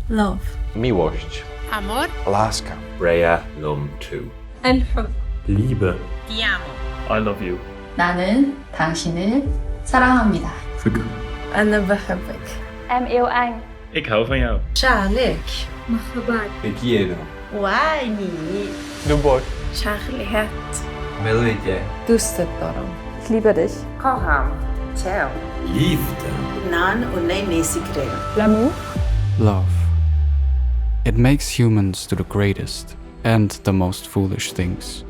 Love. Miłość. Amor. Alaska. Rhea Lum 2. الحب. Liebe. Ti amo. I love you. 나는 당신을 사랑합니다. Vergun. أنا بحبك. Em yêu anh. Ik hou van jou. شعلك. محبات. Te quiero. وعيني. Любовь. شغلات. Miluję cię. دوست دارم. Ich liebe dich. Kocham cię. Liefde. نان ونيني سكرين. L'amour. Love. It makes humans do the greatest and the most foolish things.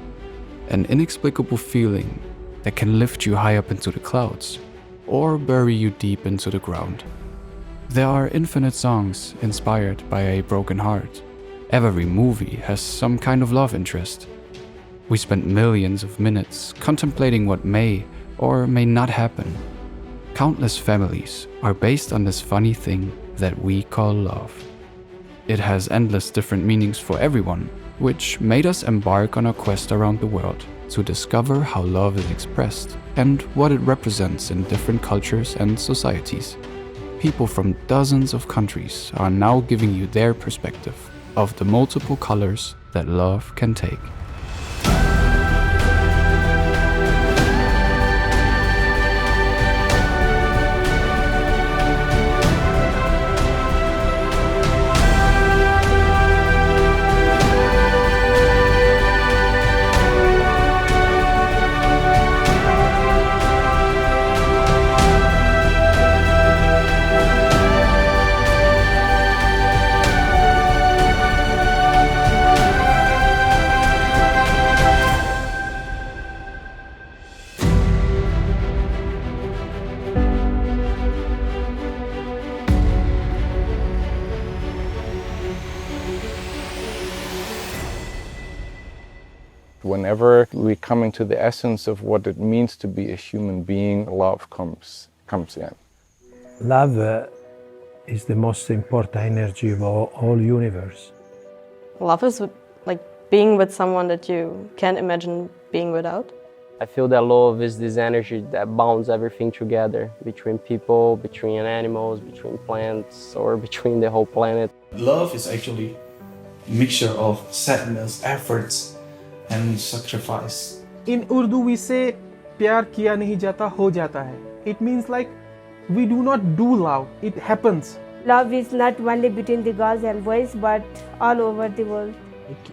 An inexplicable feeling that can lift you high up into the clouds or bury you deep into the ground. There are infinite songs inspired by a broken heart. Every movie has some kind of love interest. We spend millions of minutes contemplating what may or may not happen. Countless families are based on this funny thing that we call love. It has endless different meanings for everyone, which made us embark on a quest around the world to discover how love is expressed and what it represents in different cultures and societies. People from dozens of countries are now giving you their perspective of the multiple colors that love can take. Whenever we come into the essence of what it means to be a human being, love comes in. Love is the most important energy of all universe. Love is like being with someone that you can't imagine being without. I feel that love is this energy that bonds everything together, between people, between animals, between plants, or between the whole planet. Love is actually a mixture of sadness, efforts, and sacrifice. In Urdu we say, प्यार किया नहीं जाता हो जाता है. It means like we do not do love, it happens. Love is not only between the girls and boys, but all over the world.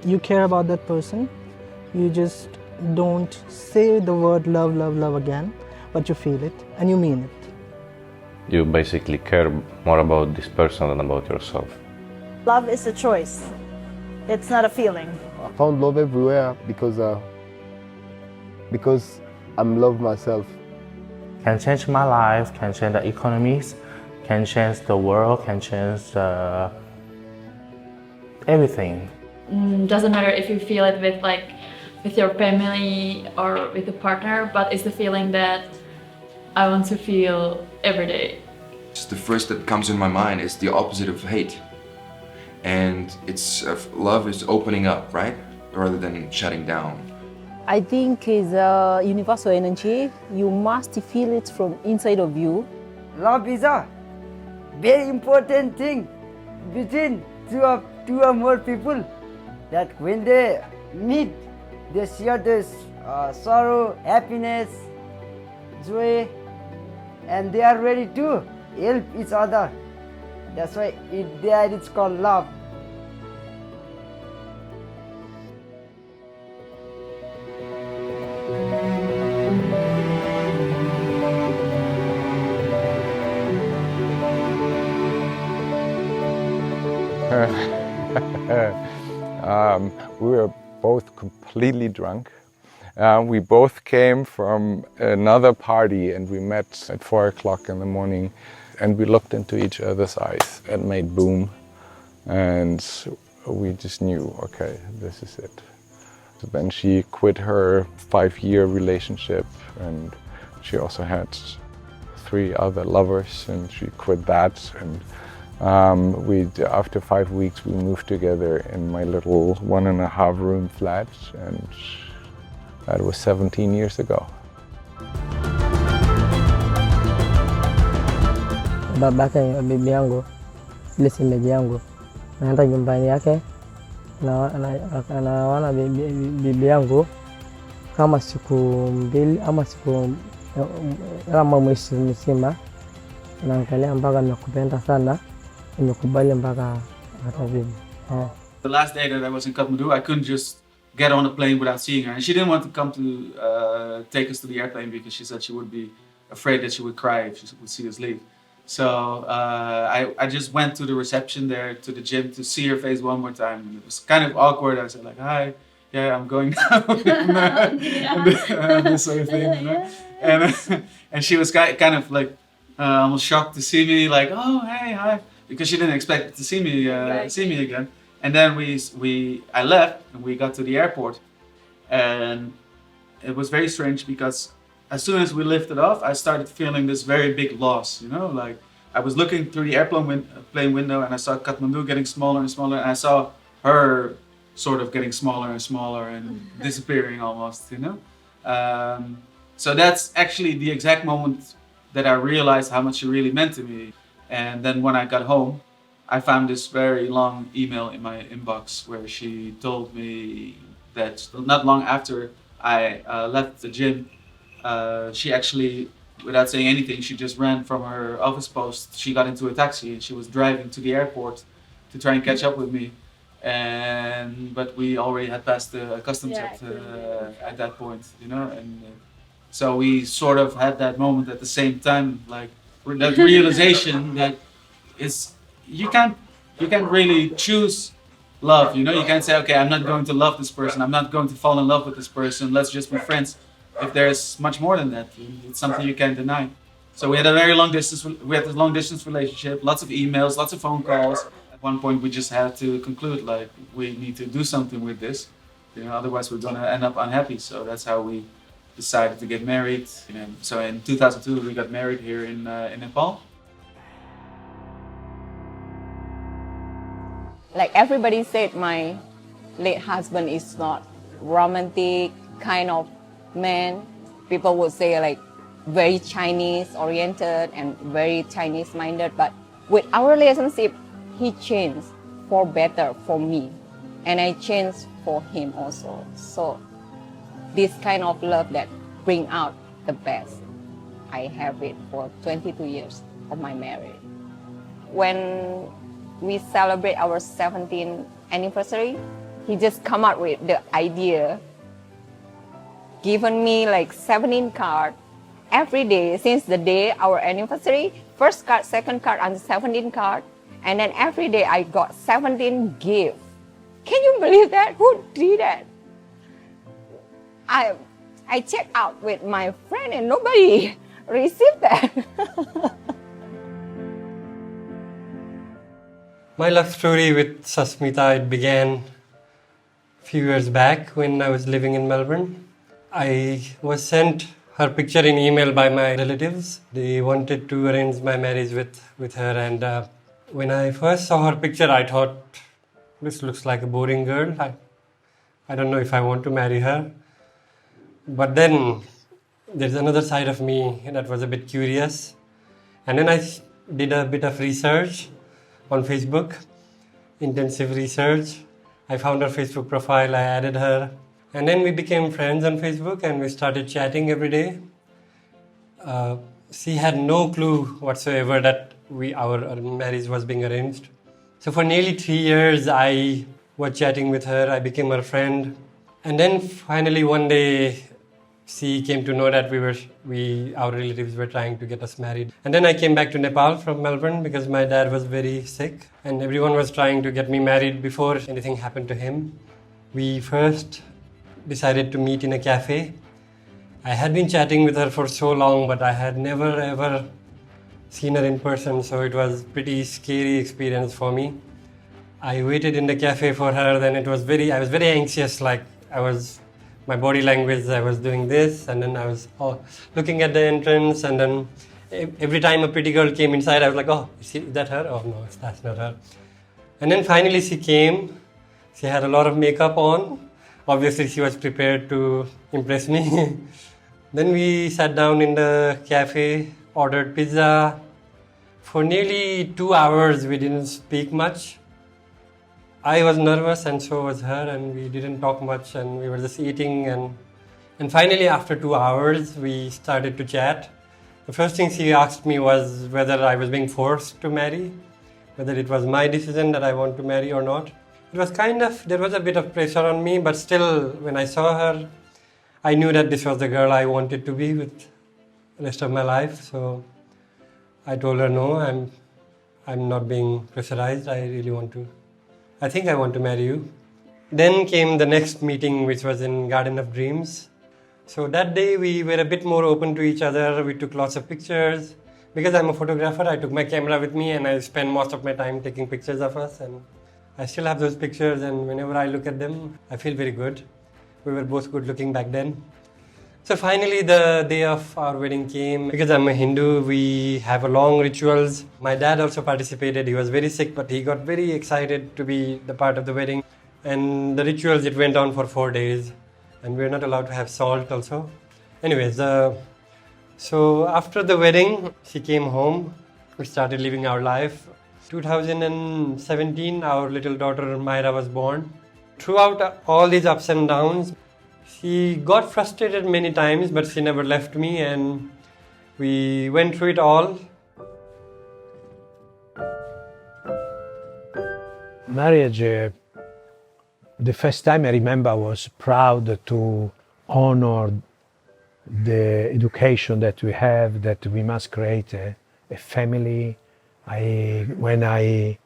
You care about that person, you just don't say the word love, love, love again, but you feel it and you mean it. You basically care more about this person than about yourself. Love is a choice. It's not a feeling. I found love everywhere because I'm love myself. Can change my life, can change the economies, can change the world, can change everything. Doesn't matter if you feel it with your family or with a partner, but it's the feeling that I want to feel every day. The first that comes in my mind is the opposite of hate. And it's love is opening up, right? Rather than shutting down. I think it's a universal energy. You must feel it from inside of you. Love is a very important thing between two or more people. That when they meet, they share this sorrow, happiness, joy, and they are ready to help each other. That's why it's called love. We were both completely drunk. We both came from another party and we met at 4 o'clock in the morning and we looked into each other's eyes and made boom. And we just knew, okay, this is it. So then she quit her 5-year relationship and she also had 3 other lovers and she quit that. And after 5 weeks, we moved together in my little 1.5 room flat, and that was 17 years ago. Babake bibi yangu, ile shemeji yangu, naenda nyumbani yake naona bibi yangu kama siku 2 ama siku kama mwezi mzima, naangalia mpaka nimekupenda sana, nimekubali mpaka hata bibi. The last day that I was in Kathmandu, I couldn't just get on a plane without seeing her, and she didn't want to come to take us to the airplane because she said she would be afraid that she would cry if she would see us leave. So I just went to the reception there, to the gym, to see her face one more time. And it was kind of awkward. I said like, "Hi, yeah, I'm going now," and this sort of thing, you know. And she was kind of like almost shocked to see me, like, "Oh, hey, hi," because she didn't expect to see me again. And then I left and we got to the airport, and it was very strange because as soon as we lifted off, I started feeling this very big loss, you know, like I was looking through the plane window and I saw Kathmandu getting smaller and smaller, and I saw her sort of getting smaller and smaller and disappearing almost, you know. So that's actually the exact moment that I realized how much she really meant to me. And then when I got home, I found this very long email in my inbox where she told me that not long after I left the gym, she actually, without saying anything, she just ran from her office post. She got into a taxi and she was driving to the airport to try and catch up with me. But we already had passed the customs check at that point, you know. And so we sort of had that moment at the same time, like that realization that you can't really choose love, you know. You can't say, okay, I'm not going to love this person, I'm not going to fall in love with this person, let's just be friends. If there's much more than that, it's something you can't deny. So we had a very long distance relationship, lots of emails, lots of phone calls. At one point we just had to conclude, like, we need to do something with this, you know, otherwise we're gonna end up unhappy. So that's how we decided to get married. You know, so in 2002 we got married here in Nepal. Like everybody said, my late husband is not romantic kind of man. People would say like very Chinese oriented and very Chinese minded, but with our relationship, he changed for better for me, and I changed for him also. So this kind of love that bring out the best, I have it for 22 years of my marriage. When we celebrate our 17th anniversary, he just come up with the idea, given me like 17 cards every day since the day our anniversary, first card, second card, and 17 card, and then every day I got 17 gifts. Can you believe that? Who did that? I checked out with my friend and nobody received that. My love story with Sasmita, it began a few years back when I was living in Melbourne. I was sent her picture in email by my relatives. They wanted to arrange my marriage with her, and when I first saw her picture, I thought, this looks like a boring girl. I don't know if I want to marry her. But then there's another side of me that was a bit curious. And then I did a bit of research on Facebook, intensive research. I found her Facebook profile, I added her. And then we became friends on Facebook and we started chatting every day. She had no clue whatsoever that our marriage was being arranged. So for nearly 3 years, I was chatting with her, I became her friend. And then finally one day, she came to know that our relatives were trying to get us married. And then I came back to Nepal from Melbourne because my dad was very sick and everyone was trying to get me married before anything happened to him. We first decided to meet in a cafe. I had been chatting with her for so long, but I had never ever seen her in person, so it was a pretty scary experience for me. I waited in the cafe for her, then I was very anxious, like my body language, I was doing this, and then I was looking at the entrance, and then every time a pretty girl came inside, I was like, oh, is that her? Oh no, that's not her. And then finally she came. She had a lot of makeup on. Obviously she was prepared to impress me. Then we sat down in the cafe, ordered pizza. For nearly 2 hours we didn't speak much. I was nervous and so was her, and we didn't talk much, and we were just eating, and finally after 2 hours we started to chat. The first thing she asked me was whether I was being forced to marry, whether it was my decision that I want to marry or not. It was there was a bit of pressure on me, but still when I saw her, I knew that this was the girl I wanted to be with the rest of my life. So I told her, no, I'm not being pressurized. I think I want to marry you. Then came the next meeting, which was in Garden of Dreams. So that day we were a bit more open to each other. We took lots of pictures. Because I'm a photographer, I took my camera with me and I spent most of my time taking pictures of us. And I still have those pictures, and whenever I look at them, I feel very good. We were both good looking back then. So finally the day of our wedding came. Because I'm a Hindu, we have a long rituals. My dad also participated. He was very sick, but he got very excited to be the part of the wedding. And the rituals, it went on for 4 days. And we're not allowed to have salt also. Anyways, so after the wedding, she came home. We started living our life. 2017, our little daughter Myra was born. Throughout all these ups and downs, she got frustrated many times, but she never left me, and we went through it all. Marriage, the first time I remember I was proud to honor the education that we have, that we must create a family. When I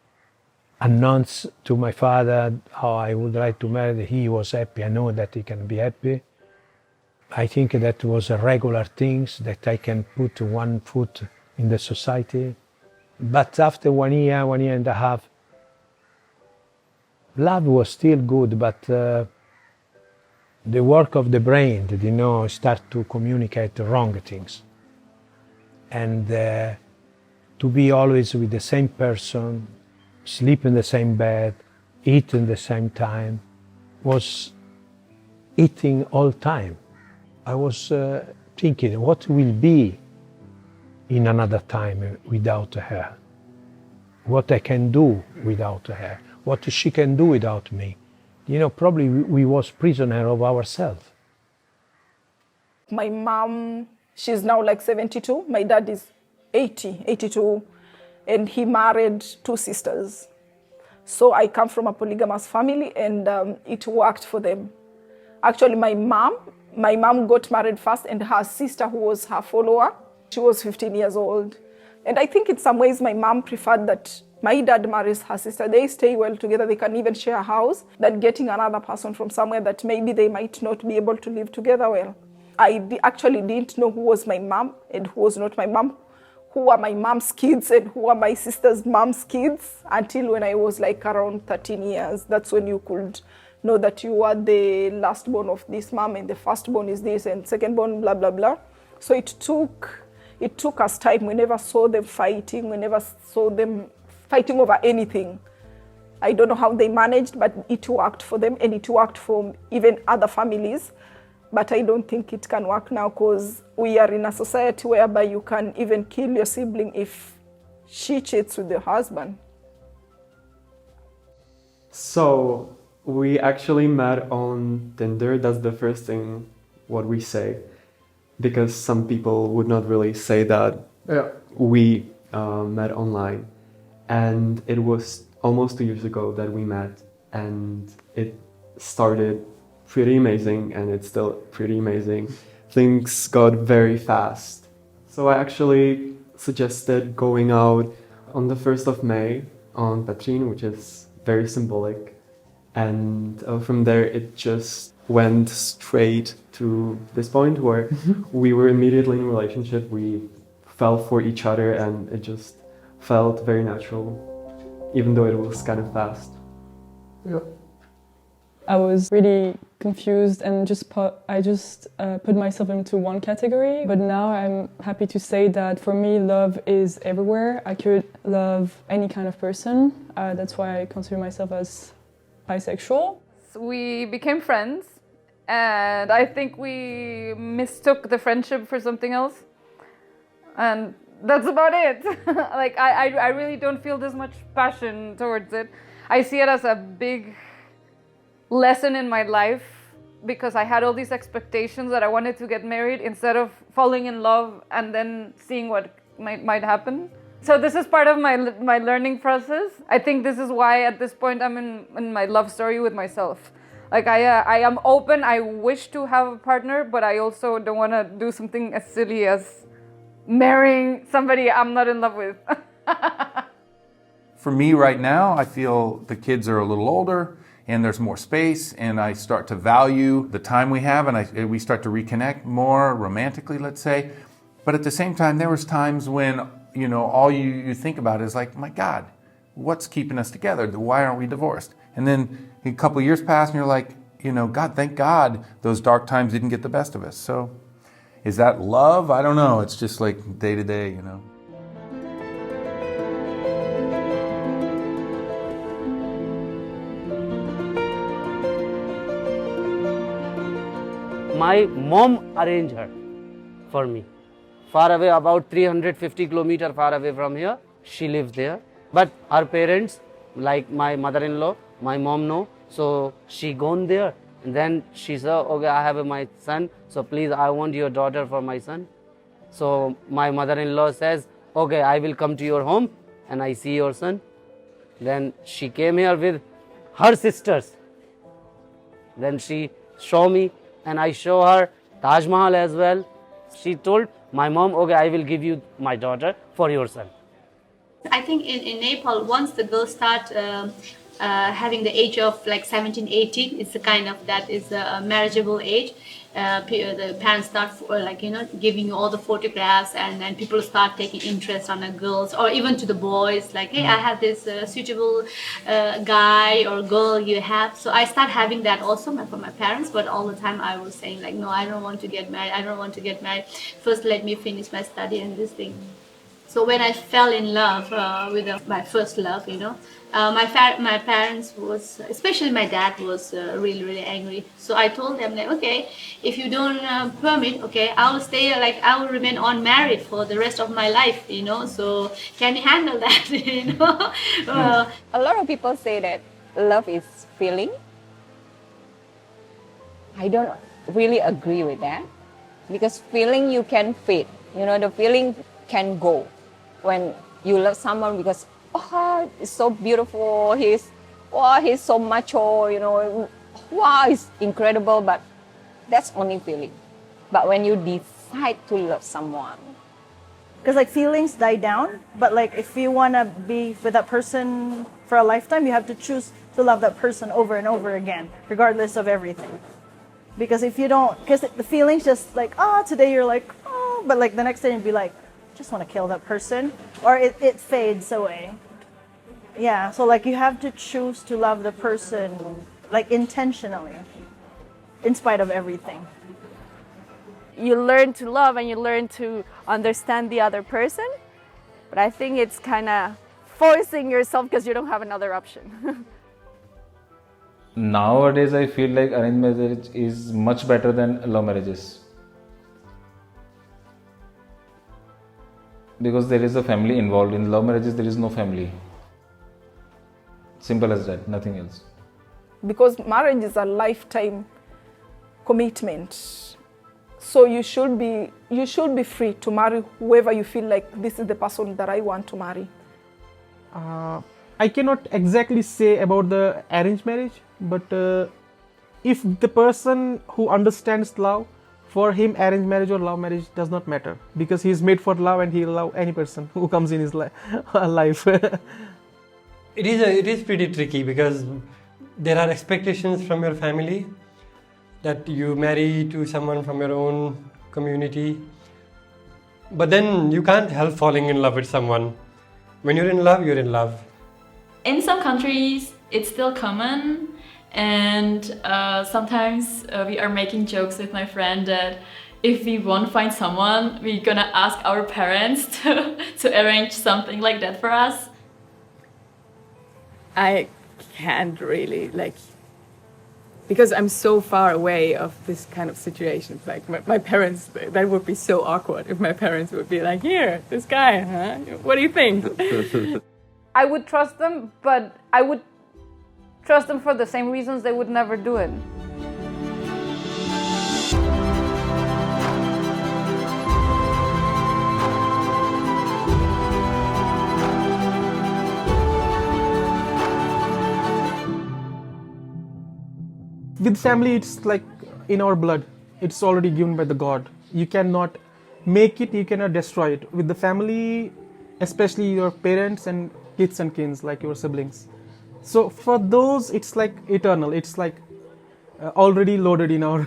announced to my father how I would like to marry, he was happy. I know that he can be happy. I think that was a regular things that I can put one foot in the society. But after 1 year, 1 year and a half, love was still good, but the work of the brain, start to communicate the wrong things. And to be always with the same person, sleep in the same bed, eat in the same time, was eating all time. I was thinking, what will be in another time without her? What I can do without her? What she can do without me? Probably we was prisoner of ourselves. My mom, she's now like 72. My dad is 82, and he married 2 sisters. So I come from a polygamous family, and it worked for them. Actually, my mom got married first, and her sister, who was her follower, she was 15 years old. And I think in some ways my mom preferred that my dad marries her sister. They stay well together. They can even share a house, than getting another person from somewhere that maybe they might not be able to live together well. I actually didn't know who was my mom and who was not my mom, who are my mom's kids and who are my sister's mom's kids, until when I was like around 13 years. That's when you could know that you are the last born of this mom, and the first born is this, and second born, blah, blah, blah. So it took us time. We never saw them fighting. We never saw them fighting over anything. I don't know how they managed, but it worked for them, and it worked for even other families. But I don't think it can work now, because we are in a society whereby you can even kill your sibling if she cheats with the husband. So we actually met on Tinder. That's the first thing what we say, because some people would not really say that. We met online, and it was almost 2 years ago that we met, and it started pretty amazing, and it's still pretty amazing. Things got very fast. So I actually suggested going out on the 1st of May on Patrin, which is very symbolic. And from there, it just went straight to this point where we were immediately in a relationship. We fell for each other, and it just felt very natural, even though it was kind of fast. Yeah. I was really confused and I just put myself into one category. But now I'm happy to say that for me, love is everywhere. I could love any kind of person. That's why I consider myself as bisexual. We became friends, and I think we mistook the friendship for something else. And that's about it. Like, I really don't feel this much passion towards it. I see it as a big lesson in my life because I had all these expectations that I wanted to get married instead of falling in love and then seeing what might happen. So this is part of my learning process. I think this is why at this point I'm in my love story with myself. Like I am open, I wish to have a partner, but I also don't want to do something as silly as marrying somebody I'm not in love with. For me right now, I feel the kids are a little older and there's more space, and I start to value the time we have, and we start to reconnect more romantically, let's say. But at the same time, there was times when, you know, all you think about is like, my God, what's keeping us together? Why aren't we divorced? And then a couple of years pass and you're like, you know, God, thank God those dark times didn't get the best of us. So is that love? I don't know. It's just like day to day, you know. My mom arranged her for me. Far away, about 350 kilometers far away from here, she lives there. But her parents, like my mother-in-law, my mom know, so she gone there. And then she said, okay, I have my son, so please, I want your daughter for my son. So my mother-in-law says, okay, I will come to your home and I see your son. Then she came here with her sisters. Then she show me, and I show her Taj Mahal as well. She told my mom, okay, I will give you my daughter for your son. I think in Nepal, once the girls start having the age of like 17, 18, it's a kind of, that is a marriageable age. The parents start like, you know, giving you all the photographs, and then people start taking interest on the girls, or even to the boys, like, hey, I have this suitable guy or girl you have. So I start having that also for my parents, but all the time I was saying like, no, I don't want to get married. I don't want to get married. First, let me finish my study and this thing. So when I fell in love with my first love, you know, my parents was, especially my dad, was really, really angry. So I told them that, okay, if you don't permit, okay, I will stay, like, I will remain unmarried for the rest of my life, you know, so can you handle that, you know? A lot of people say that love is feeling. I don't really agree with that, because feeling you can feel, you know, the feeling can go. When you love someone because, oh, it's so beautiful, he's so macho, you know, wow, it's incredible, but that's only feeling. But when you decide to love someone, because like feelings die down, but like if you want to be with that person for a lifetime, you have to choose to love that person over and over again, regardless of everything. Because if you don't, because the feelings just like, oh, today you're like, oh, but like the next day you'd be like, just want to kill that person, or it fades away. Yeah, so like you have to choose to love the person like intentionally, in spite of everything. You learn to love and you learn to understand the other person, but I think it's kind of forcing yourself because you don't have another option. Nowadays I feel like arranged marriage is much better than love marriages. Because there is a family involved. In love marriages, there is no family. Simple as that, nothing else. Because marriage is a lifetime commitment. So you should be free to marry whoever you feel like this is the person that I want to marry. I cannot exactly say about the arranged marriage, but if the person who understands love, for him, arranged marriage or love marriage does not matter, because he is made for love and he will love any person who comes in his life. It is pretty tricky, because there are expectations from your family that you marry to someone from your own community. But then you can't help falling in love with someone. When you're in love, you're in love. In some countries, it's still common. And sometimes we are making jokes with my friend that if we won't find someone, we're gonna ask our parents to arrange something like that for us. I can't really, like, because I'm so far away of this kind of situations. Like my parents, that would be so awkward if my parents would be like, here, this guy, huh? What do you think? I would trust them, but I would trust them for the same reasons they would never do it. With family, it's like in our blood. It's already given by the God. You cannot make it, you cannot destroy it. With the family, especially your parents and kids and kins, like your siblings. So for those, it's like eternal. It's like already loaded in our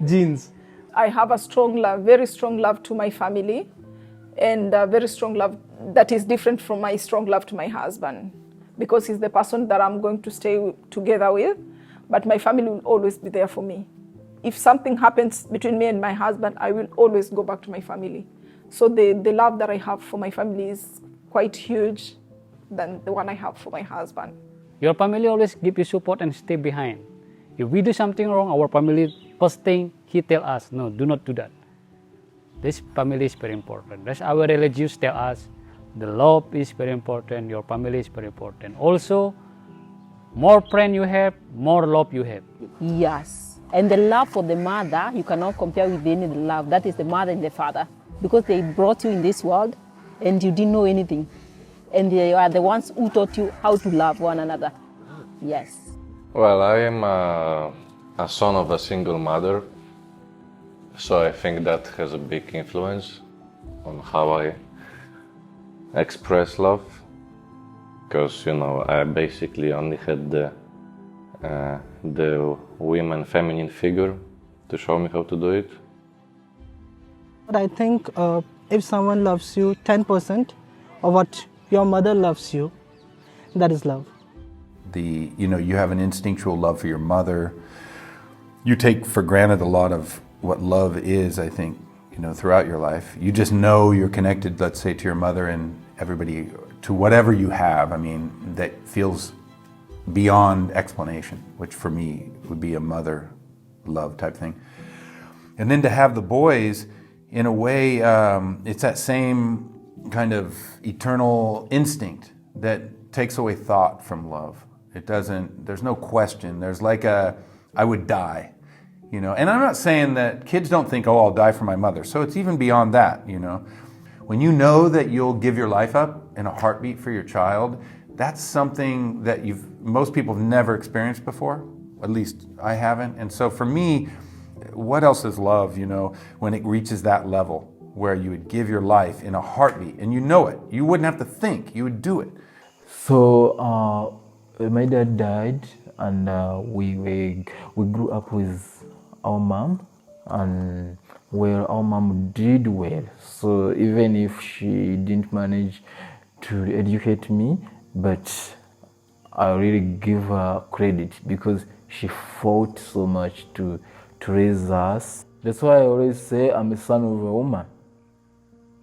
genes. I have a strong love, very strong love to my family, and a very strong love that is different from my strong love to my husband, because he's the person that I'm going to stay together with. But my family will always be there for me. If something happens between me and my husband, I will always go back to my family. So the love that I have for my family is quite huge than the one I have for my husband. Your family always give you support and stay behind. If we do something wrong, our family, first thing, he tell us, no, do not do that. This family is very important. That's our religious tell us. The love is very important, your family is very important. Also, more friend you have, more love you have. Yes. And the love for the mother, you cannot compare with any love. That is the mother and the father. Because they brought you in this world and you didn't know anything. And they are the ones who taught you how to love one another. Yes. Well, I am a son of a single mother. So I think that has a big influence on how I express love. Because, I basically only had the women feminine figure to show me how to do it. But I think if someone loves you 10% of what your mother loves you, that is love. You have an instinctual love for your mother. You take for granted a lot of what love is, I think, throughout your life. You just know you're connected, let's say, to your mother and everybody, to whatever you have, that feels beyond explanation, which for me would be a mother love type thing. And then to have the boys, in a way, it's that same kind of eternal instinct that takes away thought from love. There's no question. There's like I would die, And I'm not saying that kids don't think, oh, I'll die for my mother. So it's even beyond that, When you know that you'll give your life up in a heartbeat for your child, that's something that most people have never experienced before. At least I haven't. And so for me, what else is love, when it reaches that level where you would give your life in a heartbeat and you know it. You wouldn't have to think, you would do it. So my dad died and we grew up with our mom, and where our mom did well. So even if she didn't manage to educate me, but I really give her credit because she fought so much to raise us. That's why I always say I'm a son of a woman.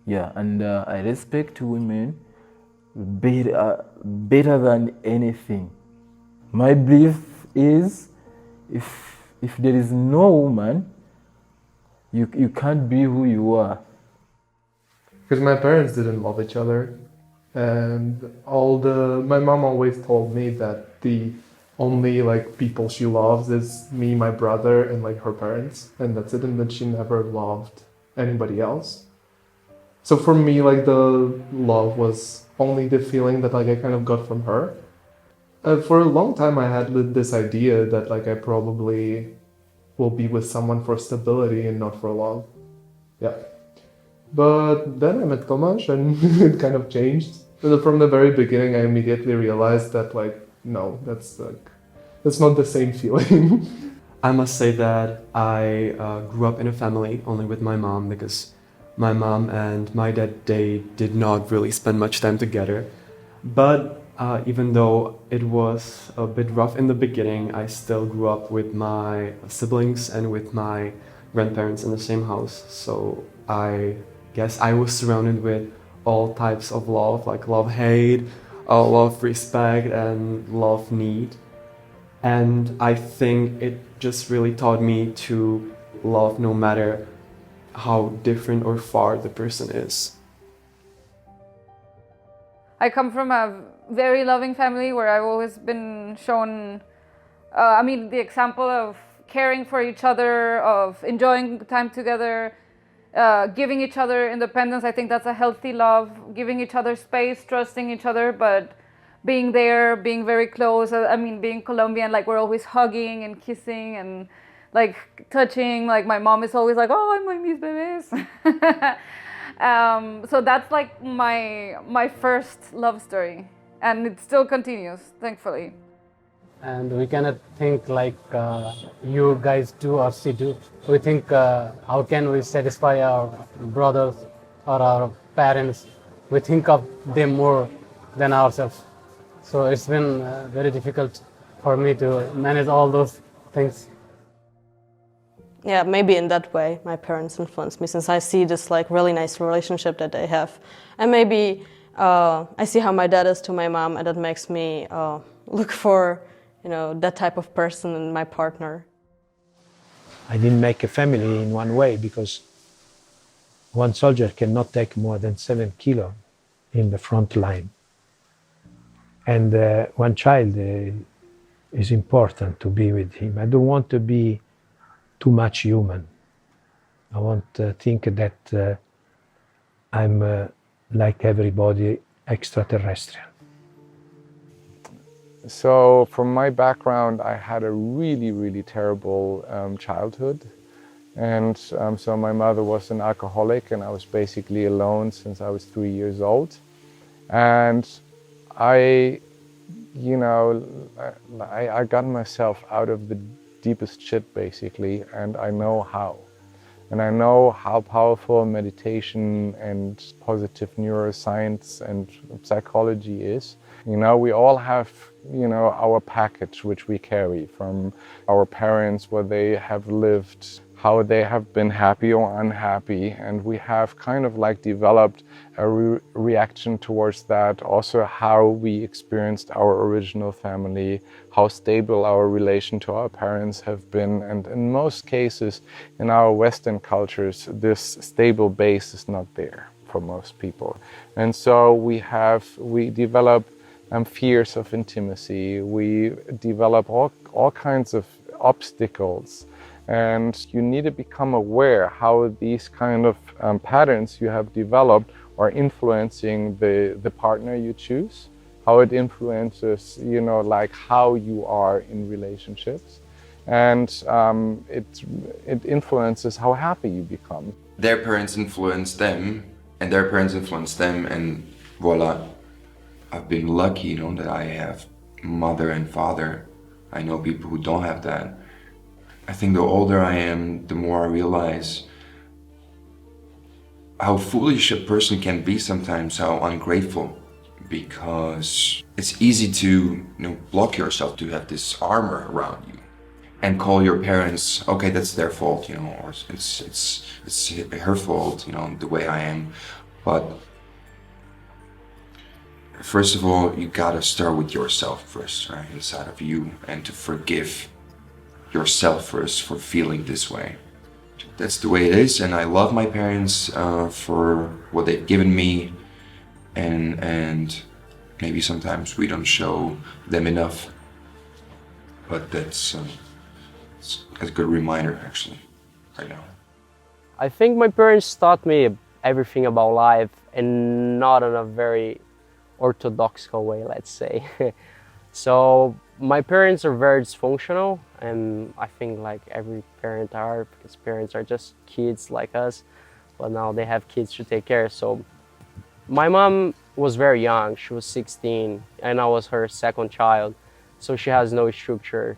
Yeah, and I respect women better than anything. My belief is if there is no woman, you can't be who you are. Because my parents didn't love each other, and my mom always told me that the only people she loves is me, my brother, and her parents, and that's it, and that she never loved anybody else. So for me, the love was only the feeling that I kind of got from her. For a long time, I had this idea that I probably will be with someone for stability and not for love. Yeah. But then I met Tomasz and it kind of changed. From the very beginning, I immediately realized that no, that's not the same feeling. I must say that I grew up in a family only with my mom, because my mom and my dad, they did not really spend much time together. But even though it was a bit rough in the beginning, I still grew up with my siblings and with my grandparents in the same house. So I guess I was surrounded with all types of love, love-hate, love-respect, and love-need. And I think it just really taught me to love no matter how different or far the person is. I come from a very loving family where I've always been shown, the example of caring for each other, of enjoying time together, giving each other independence. I think that's a healthy love, giving each other space, trusting each other, but being there, being very close. Being Colombian, like we're always hugging and kissing and like touching. Like my mom is always like, oh, I'm mis bebés. So that's like my first love story, and it still continues, thankfully. And we cannot think like you guys do or she do. We think how can we satisfy our brothers or our parents? We think of them more than ourselves. So it's been very difficult for me to manage all those things. Yeah, maybe in that way my parents influenced me, since I see this like really nice relationship that they have. And maybe I see how my dad is to my mom, and that makes me look for, that type of person in my partner. I didn't make a family in one way because one soldier cannot take more than 7 kilos in the front line. And one child is important to be with him. I don't want to be too much human. I want to think that I'm like everybody, extraterrestrial. So from my background, I had a really, really terrible childhood. And so my mother was an alcoholic, and I was basically alone since I was 3 years old. And I got myself out of the deepest shit, basically, and I know how. And I know how powerful meditation and positive neuroscience and psychology is. We all have, our package which we carry from our parents, what they have lived, how they have been happy or unhappy, and we have kind of like developed a reaction towards that. Also how we experienced our original family, how stable our relation to our parents have been, and in most cases in our Western cultures this stable base is not there for most people. And so we develop fears of intimacy, we develop all kinds of obstacles. And you need to become aware how these kind of patterns you have developed are influencing the partner you choose, how it influences, like how you are in relationships. And it influences how happy you become. Their parents influence them, and their parents influence them, and voila. I've been lucky, that I have mother and father. I know people who don't have that. I think the older I am, the more I realize how foolish a person can be sometimes, how ungrateful, because it's easy to block yourself, to have this armor around you and call your parents, okay, that's their fault, or it's her fault, the way I am. But first of all, you gotta start with yourself first, right, inside of you, and to forgive yourself first for feeling this way. That's the way it is, and I love my parents for what they've given me, and maybe sometimes we don't show them enough, but that's a good reminder actually right now. I think my parents taught me everything about life, and not in a very orthodox way, let's say. So my parents are very dysfunctional, and I think like every parent are, because parents are just kids like us, but now they have kids to take care. So my mom was very young, she was 16, and I was her second child. So she has no structure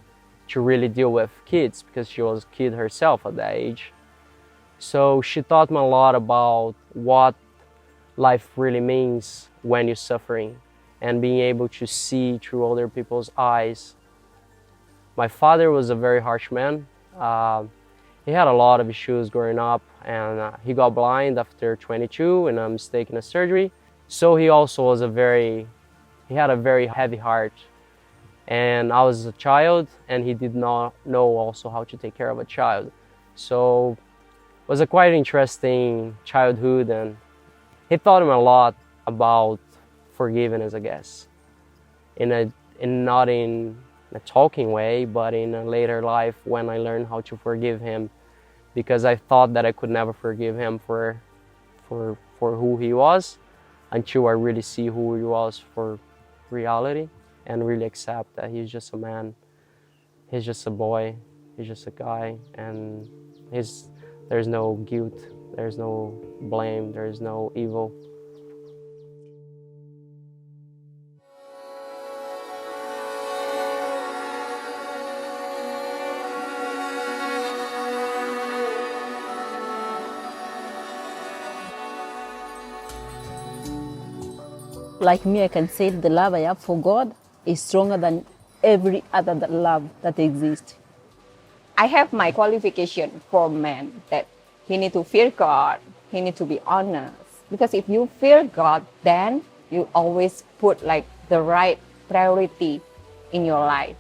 to really deal with kids, because she was a kid herself at that age. So she taught me a lot about what life really means when you're suffering, and being able to see through other people's eyes. My father was a very harsh man. He had a lot of issues growing up, and he got blind after 22 in a mistake in a surgery. So he also was he had a very heavy heart. And I was a child, and he did not know also how to take care of a child. So it was a quite interesting childhood, and he taught him a lot about forgiveness, I guess. not in a talking way, but in a later life when I learned how to forgive him, because I thought that I could never forgive him for who he was, until I really see who he was for reality and really accept that he's just a man, he's just a boy, he's just a guy, and there's no guilt, there's no blame, there's no evil. Like me, I can say the love I have for God is stronger than every other love that exists. I have my qualification for man, that he need to fear God, he need to be honest. Because if you fear God, then you always put like the right priority in your life.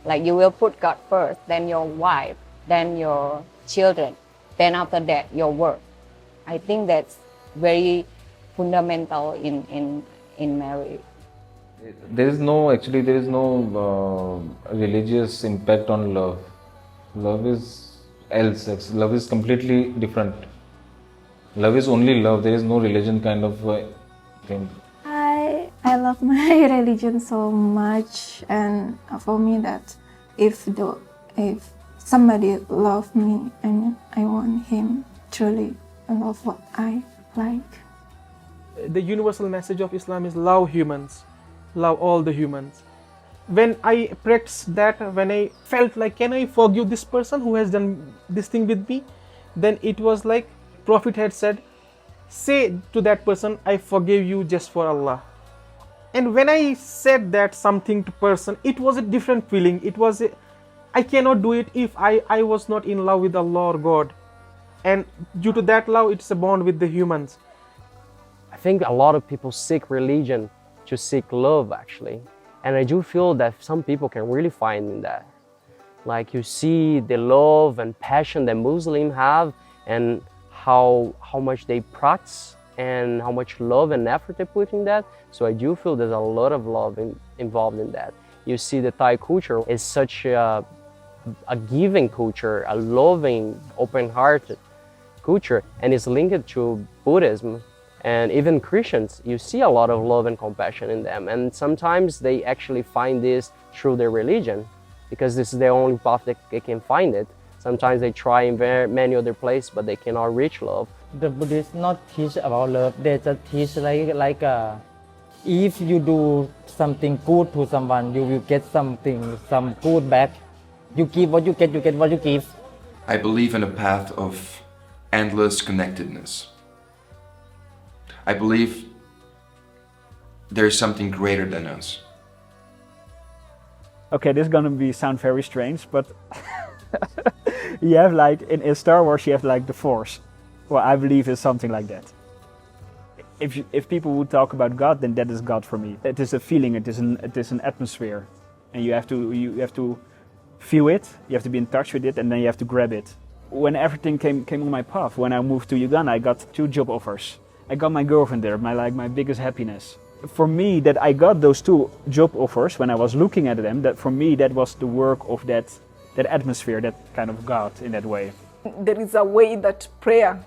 Like you will put God first, then your wife, then your children, then after that your work. I think that's very fundamental in marriage. There is no religious impact on love. Love is else. Love is completely different. Love is only love. There is no religion kind of thing. I love my religion so much, and for me that if somebody loves me and I want him truly love what I like. The universal message of Islam is love humans, love all the humans. When I practiced that, when I felt like, can I forgive this person who has done this thing with me? Then it was like Prophet had said, say to that person, I forgive you just for Allah. And when I said that something to person, it was a different feeling. I cannot do it if I was not in love with Allah or God. And due to that love, it's a bond with the humans. I think a lot of people seek religion to seek love, actually. And I do feel that some people can really find in that. Like you see the love and passion that Muslims have, and how much they practice and how much love and effort they put in that. So I do feel there's a lot of love involved in that. You see the Thai culture is such a giving culture, a loving, open-hearted culture, and it's linked to Buddhism. And even Christians, you see a lot of love and compassion in them. And sometimes they actually find this through their religion, because this is the only path that they can find it. Sometimes they try in many other places, but they cannot reach love. The Buddhists not teach about love. They just teach if you do something good to someone, you will get some good back. You give what you get what you give. I believe in a path of endless connectedness. I believe there is something greater than us. Okay, this is gonna sound very strange, but you have like in Star Wars, you have like the Force. Well, I believe it's something like that. If people would talk about God, then that is God for me. It is a feeling. It is an atmosphere, and you have to feel it. You have to be in touch with it, and then you have to grab it. When everything came on my path, when I moved to Uganda, I got 2 job offers. I got my girlfriend there, my biggest happiness. For me, that I got those 2 job offers, when I was looking at them, that for me that was the work of that atmosphere, that kind of God in that way. There is a way that prayer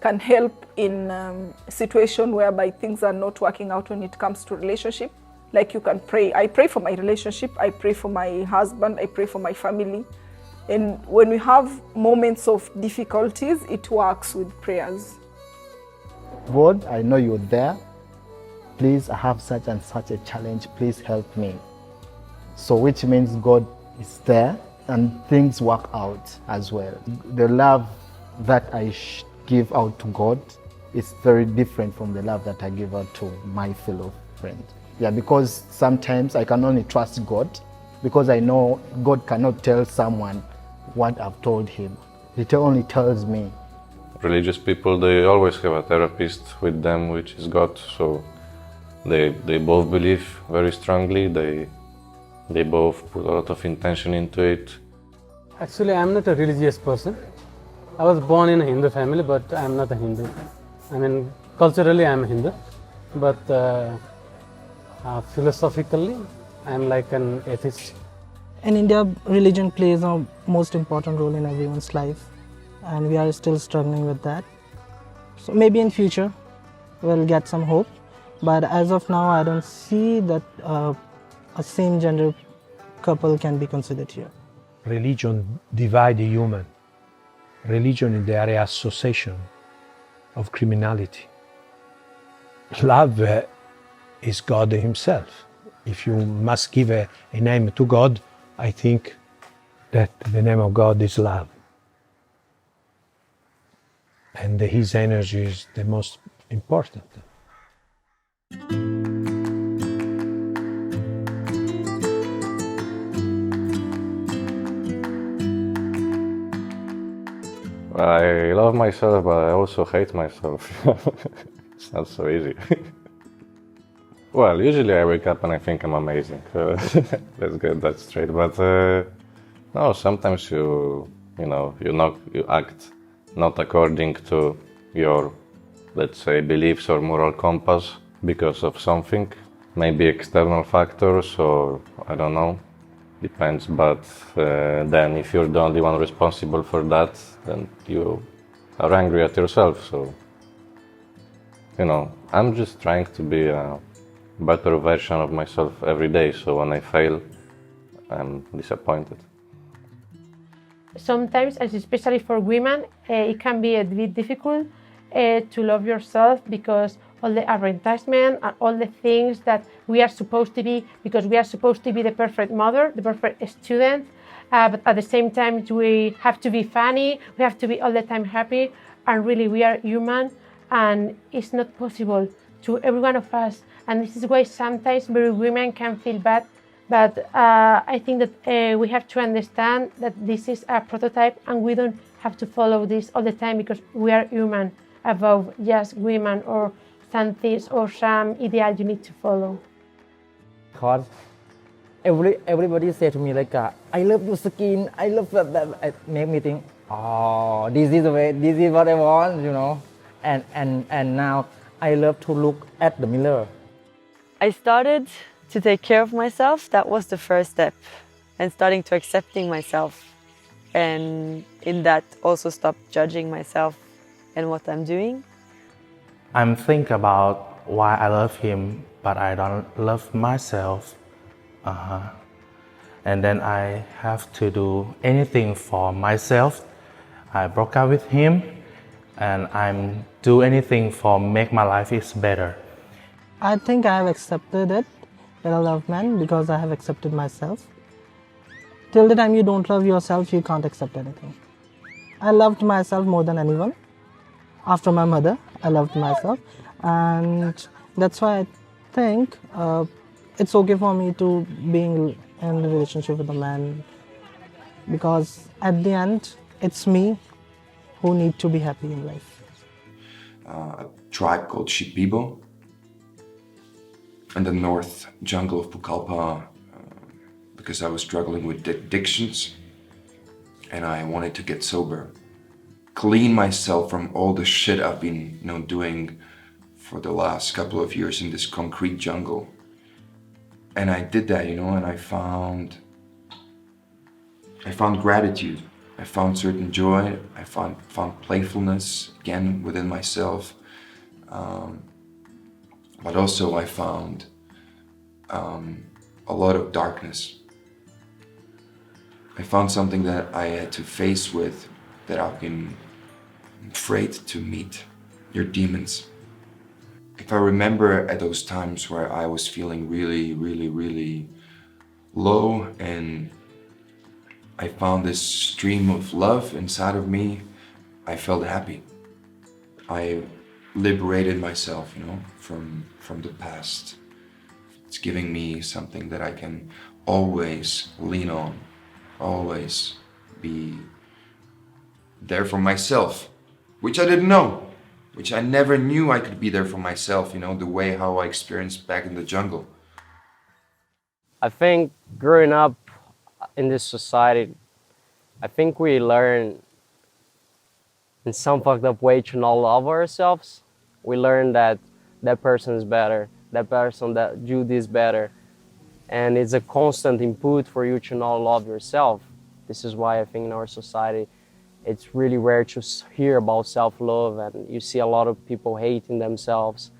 can help in a situation whereby things are not working out when it comes to relationship. Like you can pray. I pray for my relationship, I pray for my husband, I pray for my family. And when we have moments of difficulties, it works with prayers. God, I know you're there. Please, I have such and such a challenge. Please help me. So which means God is there and things work out as well. The love that I give out to God is very different from the love that I give out to my fellow friend. Yeah, because sometimes I can only trust God because I know God cannot tell someone what I've told him. He only tells me. Religious people, they always have a therapist with them, which is God, so they both believe very strongly, they both put a lot of intention into it. Actually, I'm not a religious person. I was born in a Hindu family, but I'm not a Hindu. I mean, culturally I'm a Hindu, but Philosophically, I'm like an atheist. In India, religion plays a most important role in everyone's life, and we are still struggling with that. So maybe in future, we'll get some hope. But as of now, I don't see that a same-gender couple can be considered here. Religion divides the human. Religion is the reassociation of criminality. Love is God himself. If you must give a name to God, I think that the name of God is love. And his energy is the most important. I love myself, but I also hate myself. It's not so easy. Well, usually I wake up and I think I'm amazing. Let's get that straight. But no, sometimes you act not according to your, let's say, beliefs or moral compass because of something, maybe external factors or I don't know. Depends, but then if you're the only one responsible for that, then you are angry at yourself. So, I'm just trying to be a better version of myself every day. So when I fail, I'm disappointed. Sometimes, especially for women, it can be a bit difficult to love yourself because all the advertisement and all the things that we are supposed to be, because we are supposed to be the perfect mother, the perfect student, but at the same time we have to be funny, we have to be all the time happy, and really we are human and it's not possible to every one of us, and this is why sometimes very women can feel bad, but I think that we have to understand that this is a prototype and we don't have to follow this all the time because we are human above just women or some things or some ideal you need to follow. Because everybody say to me like, I love your skin, I love that. It make me think, oh, this is the way, this is what I want, And now I love to look at the mirror. I started to take care of myself. That was the first step, and starting to accepting myself, and in that also stop judging myself and what I'm doing. I'm thinking about why I love him, but I don't love myself. And then I have to do anything for myself. I broke up with him, and I'm do anything for make my life is better. I think I have accepted it that I love men because I have accepted myself. Till the time you don't love yourself, you can't accept anything. I loved myself more than anyone. After my mother, I loved myself, and that's why I think it's okay for me to be in a relationship with a man, because at the end, it's me who need to be happy in life. A tribe called Shipibo in the north jungle of Pucallpa, because I was struggling with addictions and I wanted to get sober. Clean myself from all the shit I've been doing for the last couple of years in this concrete jungle. And I did that, and I found gratitude. I found certain joy. I found playfulness again within myself. But also I found a lot of darkness. I found something that I had to face with, that I've been afraid to meet, your demons. If I remember at those times where I was feeling really, really, really low, and I found this stream of love inside of me, I felt happy. I liberated myself, from the past. It's giving me something that I can always lean on, always be there for myself, which I didn't know, which I never knew I could be there for myself, the way how I experienced back in the jungle. I think growing up in this society, I think we learn in some fucked up way to not love ourselves. We learn that that person is better, that person that do this better. And it's a constant input for you to not love yourself. This is why I think in our society, it's really rare to hear about self-love, and you see a lot of people hating themselves.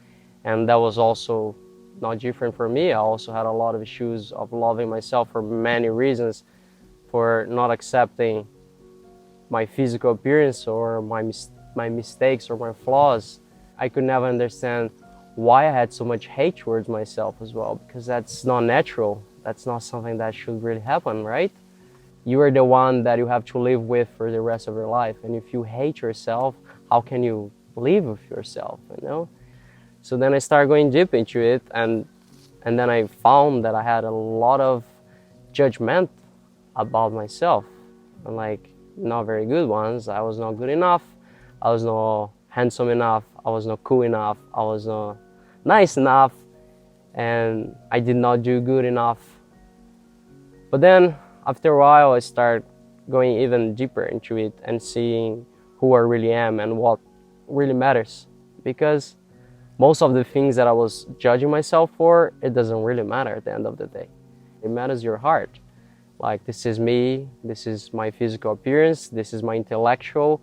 And that was also not different for me. I also had a lot of issues of loving myself for many reasons, for not accepting my physical appearance or my mistakes or my flaws. I could never understand why I had so much hate towards myself as well, because that's not natural. That's not something that should really happen, right? You are the one that you have to live with for the rest of your life. And if you hate yourself, how can you live with yourself, you know? So then I started going deep into it, and then I found that I had a lot of judgment about myself, and like not very good ones. I was not good enough, I was not handsome enough, I was not cool enough, I was not nice enough, and I did not do good enough. But then after a while, I started going even deeper into it and seeing who I really am and what really matters. Because most of the things that I was judging myself for, it doesn't really matter at the end of the day. It matters your heart. Like, this is me, this is my physical appearance, this is my intellectual,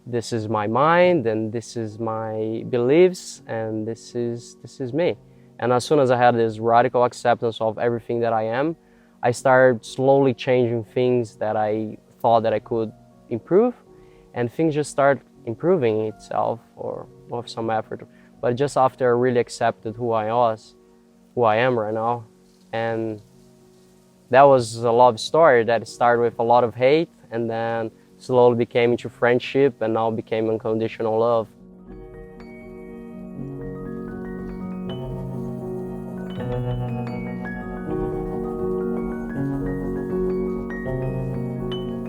this is my mind, and this is my beliefs, and this is me. And as soon as I had this radical acceptance of everything that I am, I started slowly changing things that I thought that I could improve, and things just start improving itself, or with some effort. But just after I really accepted who I was, who I am right now, and that was a love story that started with a lot of hate, and then slowly became into friendship, and now became unconditional love.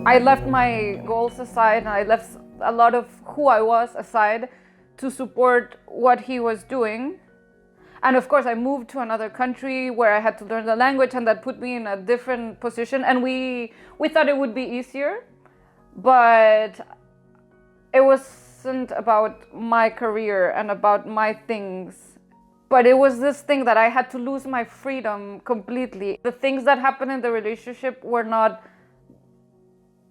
I left my goals aside, and I left a lot of who I was aside to support what he was doing. And of course, I moved to another country where I had to learn the language, and that put me in a different position. And we thought it would be easier, but it wasn't about my career and about my things. But it was this thing that I had to lose my freedom completely. The things that happened in the relationship were not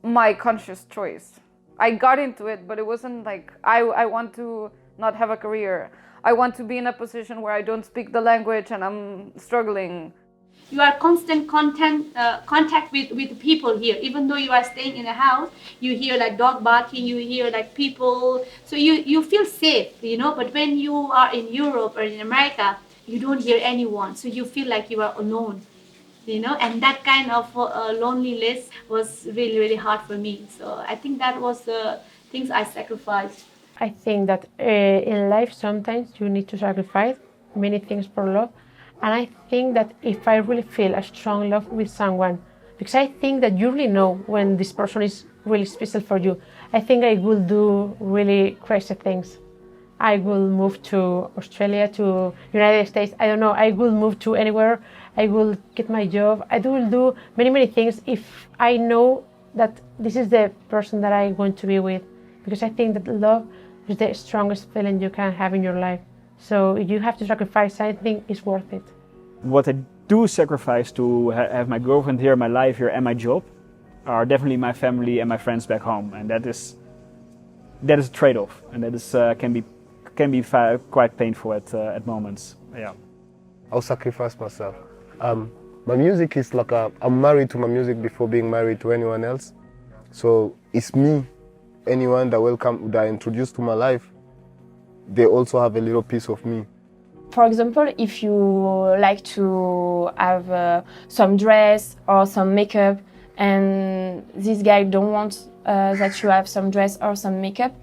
my conscious choice. I got into it, but it wasn't like I want to not have a career. I want to be in a position where I don't speak the language and I'm struggling. You are constant contact with people here. Even though you are staying in a house, you hear like dog barking, you hear like people. So you feel safe, you know. But when you are in Europe or in America, you don't hear anyone. So you feel like you are alone, you know. And that kind of loneliness was really, really hard for me. So I think that was the things I sacrificed. I think that in life sometimes you need to sacrifice many things for love. And I think that if I really feel a strong love with someone, because I think that you really know when this person is really special for you, I think I will do really crazy things. I will move to Australia, to United States, I don't know, I will move to anywhere, I will get my job, I will do many, many things if I know that this is the person that I want to be with. Because I think that love is the strongest feeling you can have in your life. So you have to sacrifice, I think it's worth it. What I do sacrifice to have my girlfriend here, my life here, and my job are definitely my family and my friends back home, and that is a trade-off, and that is can be quite painful at moments. Yeah. I'll sacrifice myself. My music is like I'm married to my music before being married to anyone else, so it's me. Anyone that I introduce to my life, they also have a little piece of me. For example, if you like to have some dress or some makeup, and this guy don't want that you have some dress or some makeup,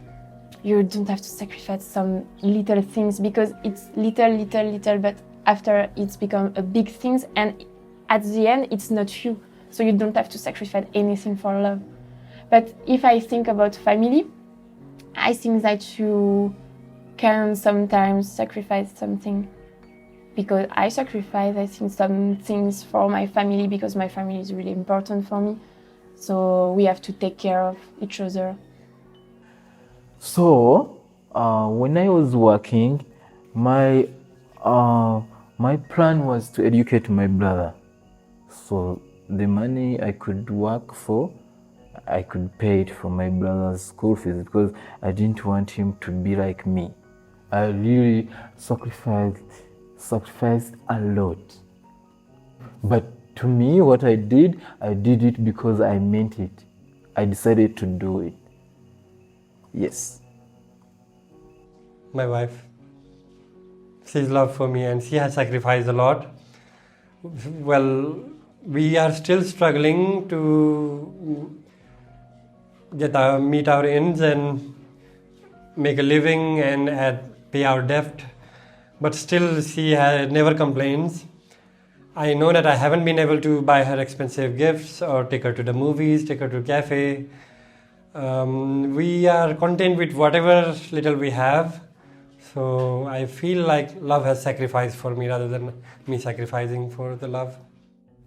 you don't have to sacrifice some little things, because it's little, but after it's become a big thing, and at the end it's not you, so you don't have to sacrifice anything for love. But if I think about family, I think that you can sometimes sacrifice something. Because I sacrifice, I think, some things for my family, because my family is really important for me. So we have to take care of each other. So when I was working, my My plan was to educate my brother. So the money I could work for, I could pay it for my brother's school fees because I didn't want him to be like me. I really sacrificed a lot. But to me, what I did it because I meant it. I decided to do it. Yes. My wife. She's love for me and she has sacrificed a lot. Well, we are still struggling to meet our ends and make a living and pay our debt. But still she never complains. I know that I haven't been able to buy her expensive gifts or take her to the movies, take her to a cafe. We are content with whatever little we have. So I feel like love has sacrificed for me rather than me sacrificing for the love.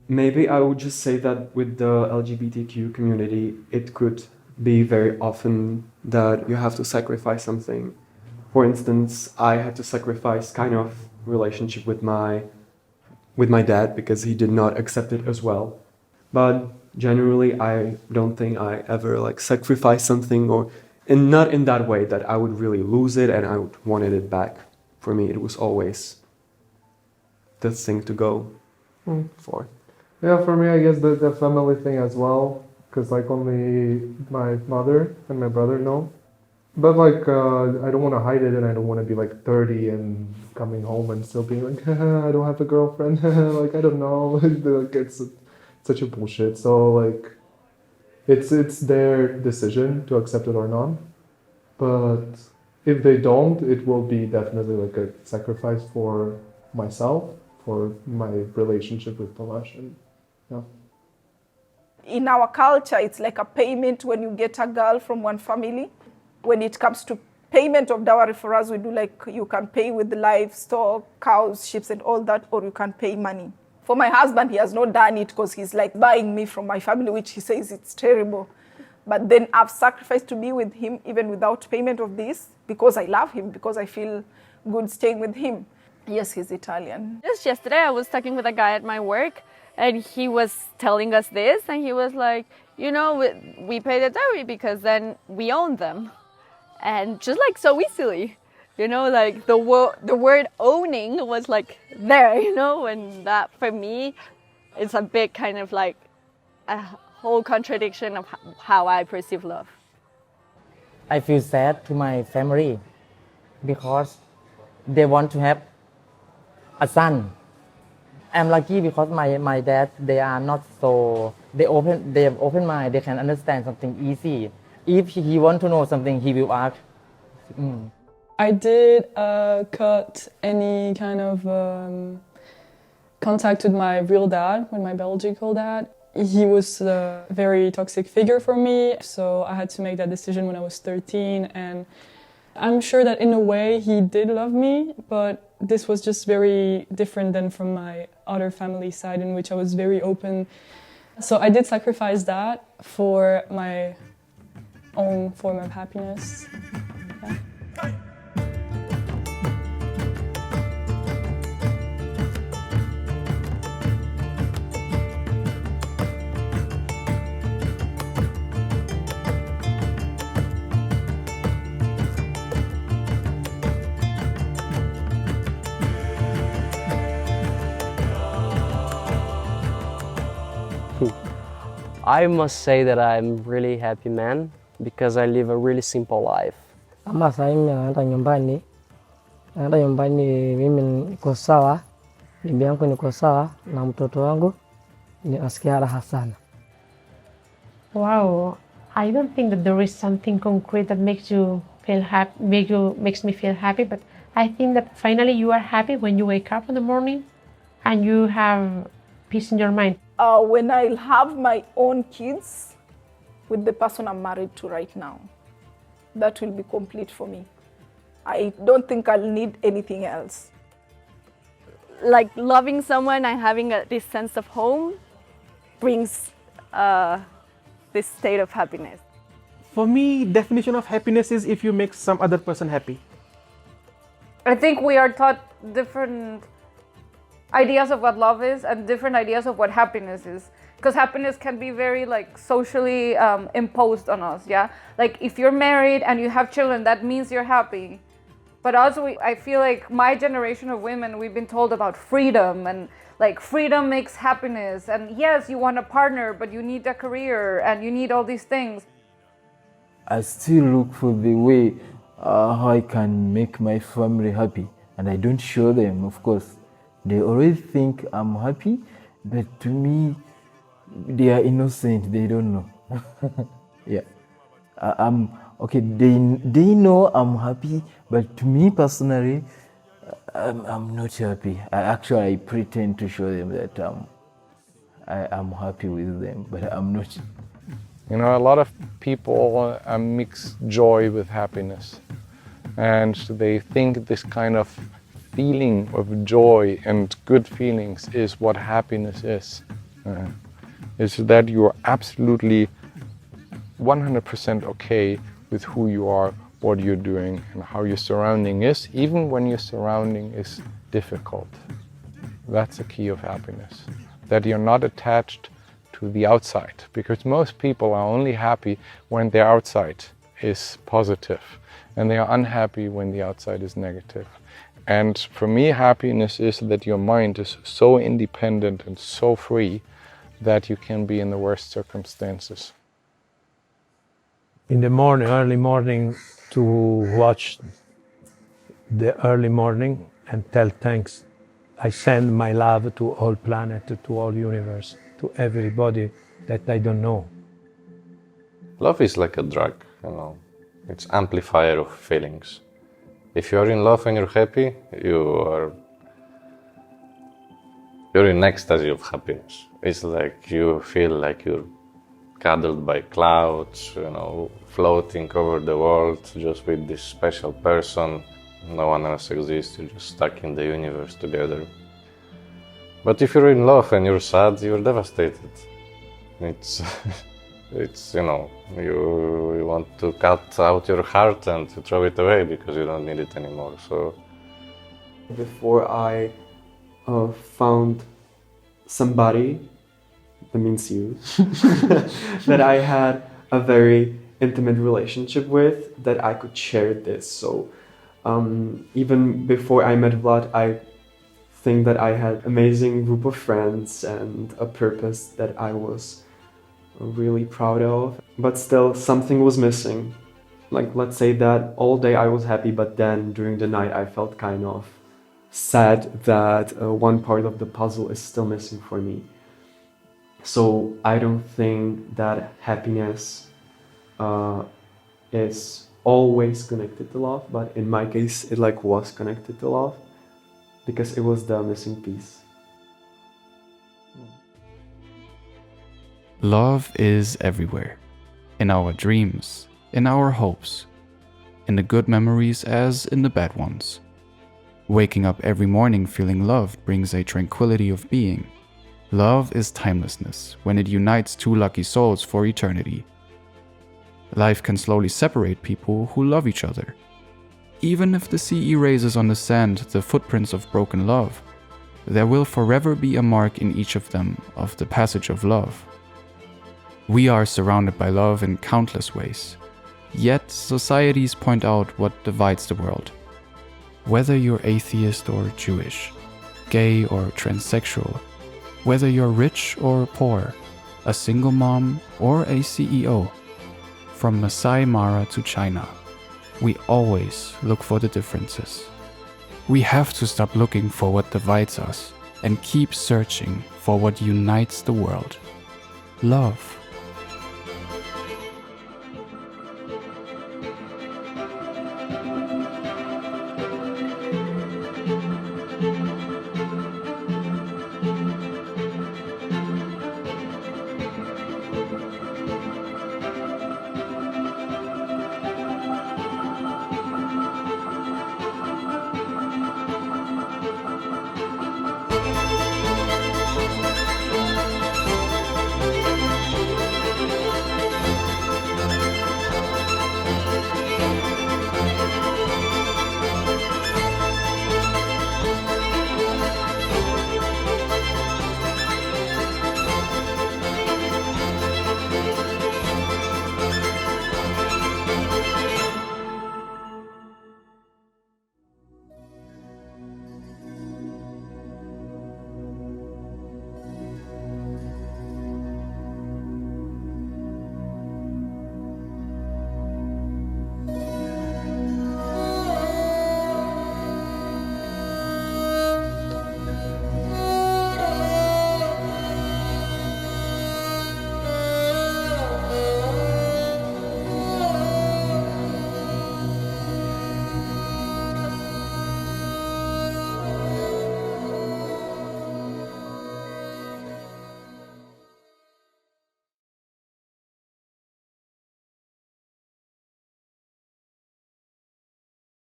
Maybe I would just say that with the LGBTQ community, it could be very often that you have to sacrifice something. For instance, I had to sacrifice kind of relationship with my dad because he did not accept it as well. But generally, I don't think I ever sacrificed something and not in that way that I would really lose it and I wanted it back. For me, it was always the thing to go for. Yeah, for me, I guess the family thing as well, because only my mother and my brother know. But I don't want to hide it, and I don't want to be 30 and coming home and still being I don't have a girlfriend. I don't know. It's such a bullshit. So it's their decision to accept it or not. But if they don't, it will be definitely a sacrifice for myself, for my relationship with Tomasz. And yeah. In our culture, it's like a payment when you get a girl from one family. When it comes to payment of dowry for us, we do you can pay with livestock, cows, sheep, and all that, or you can pay money. For my husband, he has not done it because he's buying me from my family, which he says it's terrible. But then I've sacrificed to be with him even without payment of this because I love him, because I feel good staying with him. Yes, he's Italian. Just yesterday, I was talking with a guy at my work, and he was telling us this, and he was like, we pay the dowry because then we own them. And just so easily, the word owning was there, and that for me, it's a big kind of a whole contradiction of how I perceive love. I feel sad to my family because they want to have a son. I'm lucky because my dad, they are not so, they have open mind, they can understand something easy. If he want to know something, he will ask. I did cut any kind of contact with my real dad, with my biological dad. He was a very toxic figure for me, so I had to make that decision when I was 13. And I'm sure that in a way he did love me, but this was just very different than from my other family side, in which I was very open. So I did sacrifice that for my own form of happiness. Yeah. I must say that I'm really happy man because I live a really simple life. Ama sasa hata nyumbani mimi niko sawa, bibi yangu niko sawa na mtoto wangu nasikia raha sana. Wow, I don't think that there is something concrete that makes you feel happy, makes me feel happy, but I think that finally you are happy when you wake up in the morning and you have peace in your mind. When I'll have my own kids with the person I'm married to right now, that will be complete for me. I don't think I'll need anything else. Loving someone and having this sense of home brings this state of happiness. For me, definition of happiness is if you make some other person happy. I think we are taught different ideas of what love is and different ideas of what happiness is. Because happiness can be very like socially imposed on us, yeah? Like if you're married and you have children, that means you're happy. But also I feel like my generation of women, we've been told about freedom, and like freedom makes happiness. And yes, you want a partner, but you need a career and you need all these things. I still look for the way how I can make my family happy, and I don't show them, of course. They always think I'm happy, but to me, they are innocent, they don't know. Yeah. I'm okay, they know I'm happy, but to me personally, I'm not happy. I pretend to show them that I'm happy with them, but I'm not. You know, a lot of people mix joy with happiness, and they think this kind of feeling of joy and good feelings is what happiness is. Is that you're absolutely 100% okay with who you are, what you're doing, and how your surrounding is, even when your surrounding is difficult. That's the key of happiness. That you're not attached to the outside, because most people are only happy when their outside is positive, and they are unhappy when the outside is negative. And for me, happiness is that your mind is so independent and so free that you can be in the worst circumstances. In the morning, early morning, to watch the early morning and tell thanks. I send my love to all planet, to all universe, to everybody that I don't know. Love is like a drug, you know. It's amplifier of feelings. If you're in love and you're happy, you're in ecstasy of happiness. It's like you feel like you're cuddled by clouds, you know, floating over the world just with this special person. No one else exists, you're just stuck in the universe together. But if you're in love and you're sad, you're devastated. It's, you know, you want to cut out your heart and to throw it away because you don't need it anymore, so. Before I found somebody, that means you, that I had a very intimate relationship with, that I could share this. So even before I met Vlad, I think that I had an amazing group of friends and a purpose that I was really proud of. But still, something was missing. Like, let's say that all day I was happy, but then during the night I felt kind of sad that one part of the puzzle is still missing for me. So I don't think that happiness is always connected to love, but in my case it like was connected to love because it was the missing piece. Love is everywhere, in our dreams, in our hopes, in the good memories as in the bad ones. Waking up every morning feeling loved brings a tranquility of being. Love is timelessness when it unites two lucky souls for eternity. Life can slowly separate people who love each other. Even if the sea erases on the sand the footprints of broken love, there will forever be a mark in each of them of the passage of love. We are surrounded by love in countless ways, yet societies point out what divides the world. Whether you're atheist or Jewish, gay or transsexual, whether you're rich or poor, a single mom or a CEO, from Masai Mara to China, we always look for the differences. We have to stop looking for what divides us and keep searching for what unites the world. Love.